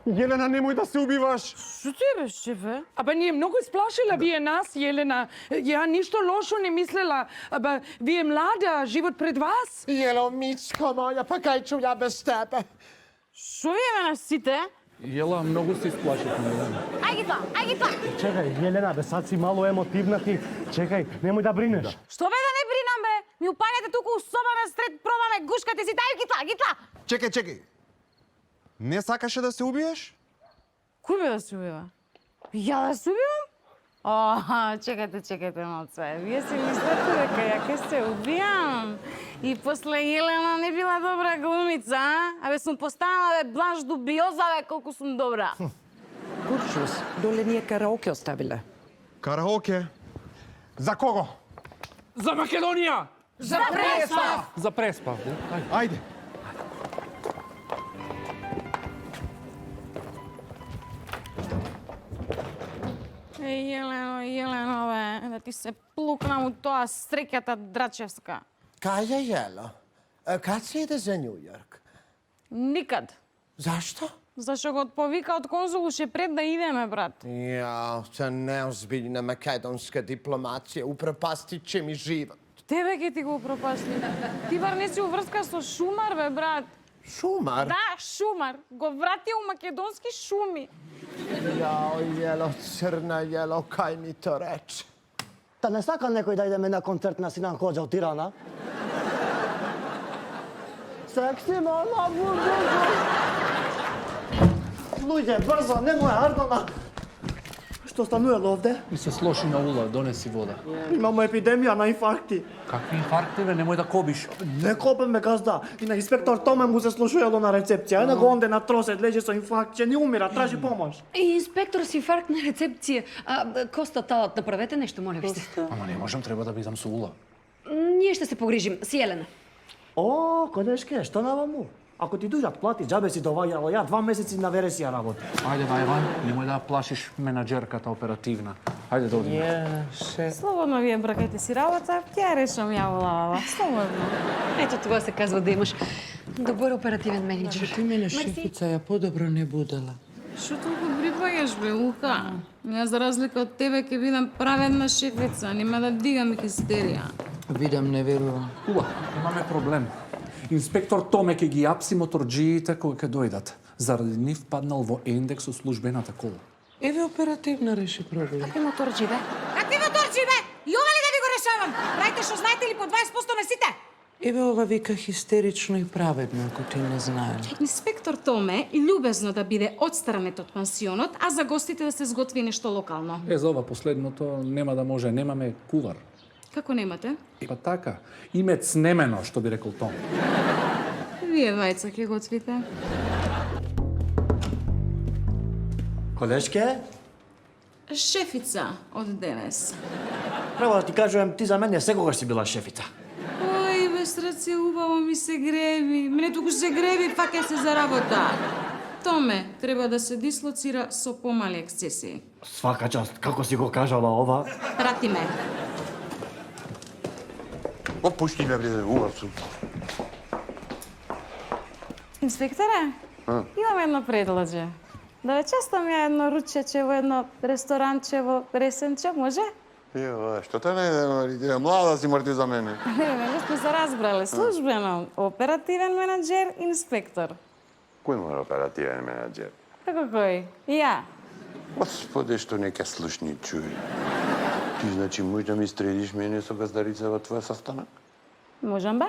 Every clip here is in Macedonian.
Jelena, nemoj da se ubivаш! Što ti je, šefe? Aba nije mnogo isplašila vije nas, Jelena. Ja ništa lošo ne mislila. Aba vi je mlada, život pred vas. Jelo, Mičko moja, pa kaj ću ja bez tebe? Što vi me nasite? Jela, mnogo se isplašiti. Ajde tla! Čekaj, Jelena, be sad si malo emotivna ti. Čekaj, nemoj da brineš. Što ve da ne brinam, be? Mi upaljate tuku u soba na sred, probame, guškate si, daj gitla! Čekaj. Не сакаше да се убиеш? Кој бе да се убива? Ja da se ubijam? O, čekajte malce. Вие си мислите дека ја ке се убijam? И после Елена не била добра глумица, а? Абе сум постанала, бе, Бланш Дубиоза, бе, колку сум добра. Kuršus, dole nije karaoke ostavila. Караоке. За кого? За Македонија! За Преслав! За Преспав. Ајде. Jeleno, bе, da ti se pluknam u тоа среќата драчевска. Kaj je Jelo? Kad se ide za New York? Никад. Zašto? Зашто го повика од конзул ше пред да идеме, брат. Ja, ta neozbiljna makedonska diplomacija upropastit će mi život. Тебе ќе ти го пропашли. Ти бар не си уврска со Шумар, бе, брат. Šumar? Да, Шумар. Го врати у македонски шуми. Jao, Jelo, crna Jelo, kaj mi to reče? Ta ne saka nekoj da ideme na koncert na Sinan Hođa u Tirana? Seksi mama, Luđe, brzo, nemoj Ardona! Što stanujelo ovde? Mi se sloši na ula, donesi voda. Imamo epidemija na infarkti. Какви инфаркти, бе, немој да кобиш. Ne kopem me gazda. I na inspektor Tome mu se slušujelo na recepcija. Eno go onde na trosed leže sa infarkt, će ni umira, traži pomoć. Инспектор с инфаркт на рецепција. Коста Талат, направете нешто, моля ви се. Ама не можам, треба да бидам со ула. Ние ще се погрижим с Јелена. O, koleške, što na vamu? Ako ti dužak plati, džabe si dovajalo, ja 2 месеци на вересија работи. Ајде, Иван, немој да плашиш менаџерката оперативна. Ајде да одиме. Слободно вие бракајте си работа, ќе ја решам ја во лавава. Слободно. Ето това се казва да имаш добър оперативен менеджер. Ти мене шефица ја подобро не будела. Што толку припаѓаш, бе, Лука? Ја за разлика од тебе ќе бидам праведна шефица, нема да дигам хистерија. Видам, не верувам. Ула, имаме проблем. Инспектор Томе ќе ги апси моторџиите кога ќе дојдат. Заради нив паднал во индекс со службената кола. Еве оперативна реши проблем. Какви моторџи, бе? Какви моторџи, бе? Јува ли да ви го решавам? Правите што знаете ли по 20% на сите? Еве ова вика хистерично и праведно, ако ти не знаеш. Инспектор Томе љубезно да биде отстранет од пансионот, а за гостите да се сготви нешто локално. За ова последното нема да може, немаме кувар. Како немате? Па така, име цнемено, што би рекол Том. Вие двајца ќе готвите. Koleške, Шефица од денес. pravo da ti kažem, ti za mene секогаш си била шефица. Ој, бе, срце, убаво ми се греби. Мене туку се греби, фаќа се за работа. Томе, треба да се дислоцира со помали ексцесии. Svaka čast, kako si go kažala ova? Прати ме. Опушти ме, бре, убав сум. Инспекторе, имам едно предложе. Да ве честам ја едно ручече во едно ресторанче во Ресенче, може? Јо, што те не млада си мрти за мене. Не сме се разбрали. Службено, оперативен менаџер, инспектор. Кој мора оперативен менаџер? Како кој? Ја. Господи, што нека слушни чуи. Ти значи можеш да ми средиш мене со газдарица во твоја састанак? Можам, бе?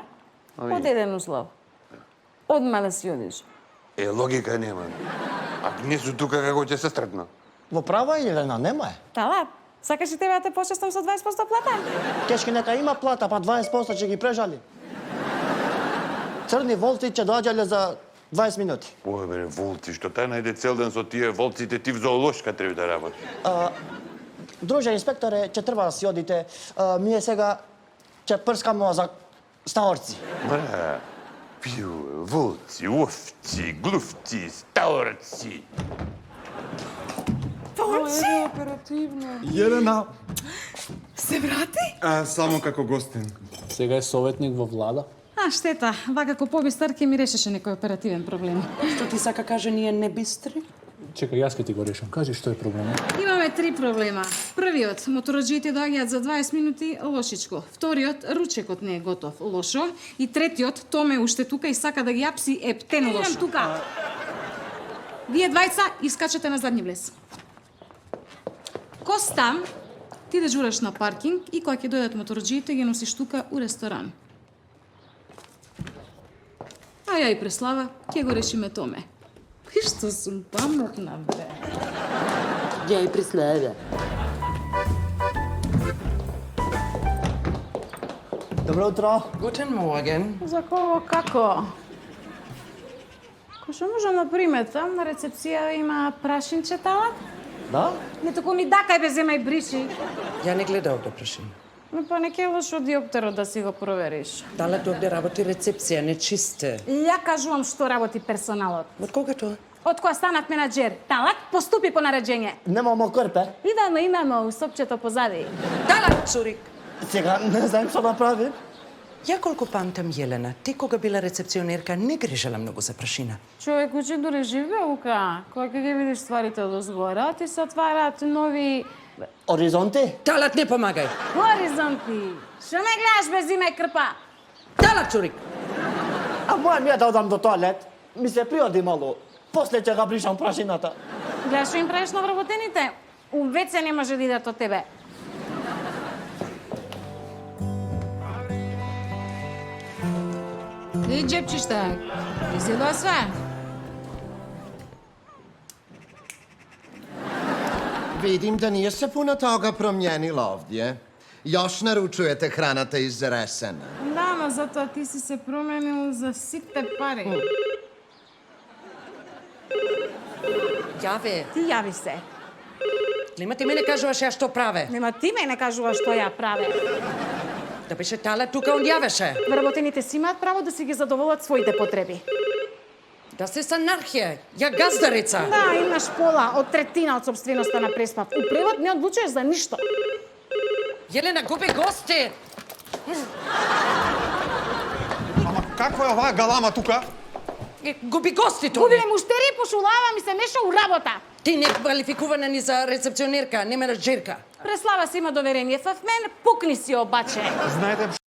Ами. Од еден услов. Одма да си одиш. Логика нема. А не су тука како ќе се сретна. Во права е, Елена, нема е. Тала, сакаш и тебе да те почестам со 20% плата? Кешки нека има плата, па 20% ќе ги прежали. Црни волци ќе доаѓале за 20 минути. Ој, бре, волци, што тај најде цел ден со тие волците, ти в зоолошка треба да работиш. Друже, инспекторе, ќе треба да си одите. Ние сега ќе прскамо за стаорци. Бре, пиу, волци, овци, глувци, стаорци. Еве оперативна. Се врати? Само како гостин. Сега е советник во влада. А, штета. Вака ко побистар ќе ми решеше некој оперативен проблем. Што ти сака каже ние не бистри? Чекай, јас ќе ти го решам. Кажи што е проблемот. Имаме 3 проблема. Првиот, мотороџиите доаѓаат за 20 минути, лошичко. Вториот, ручекот не е готов, лошо. И третиот, Томе уште тука и сака да ги апси, ептено лошо. Идем тука. Вие двајца искачате на задни влез. Коста, ти дежураш на паркинг и кога ќе дојдат мотороџиите, ги носиш тука у ресторан. А ја и Преслава, ќе го решиме Томе. Што сум паметна, бе. Ја и Преслава. Добро утро. Guten Morgen. За кого како? Кој што можам да приметам, на рецепција има прашинче талат? Да? Не току ми дакај бе, земај бриши. Ја не гледав да прашим. Но па не ке лошо диоптерот да си го провериш. Талат овде работи рецепција, не чисте. Ја кажувам што работи персоналот. Од кога тоа? Од кога станав менаџер, талат поступи по нареđenje. Немамо кърпе. Имамо, у сопчето позади. Талат, цурик! Сега не знам што да правим. Ја колку памтам Јелена, ти кога била рецепционерка не грижала многу за прашина. Човек учи дури живе ука. Кога ќе ги видиш стварите од озгора, ти се отварат нови Оризонти? Талат, не помагај! хоризонти. Што ме гледаш без име крпа? Талат, цурик! А моја ми е да одам до тоалет. Ми се приоди мало. После ќе га бришам прашината. Гледаш што им правиш на вработените? У веце не може да идат од тебе. И джепчишта. Изједоа све. Видим да ние се puno toga promijenilo ovdje. Još naručujete hranata iz Resena. Да, ма затоа ти си се променил за сите пари. Јаве, Ти јави се. нема ти мене кажуваш ја што праве. Нема ти ме не кажува што ја праве. Да беше Талат тука, он јавеше. Вработените си имаат право да си ги задоволат своите потреби. Да се с анархија, ја газдарица. Да, имаш пола од третина од собственоста на Преспав. У превод не одлучуваш за ништо. Јелена, губи гости! Ама каква е оваа галама тука? Губи гости, Тони! Губиме муштери, пошулава ми се меша у работа. Ти не квалификувана ни за рецепционерка, не менаџерка. Преслава си има доверение в мен, пукни си обаче. Знаете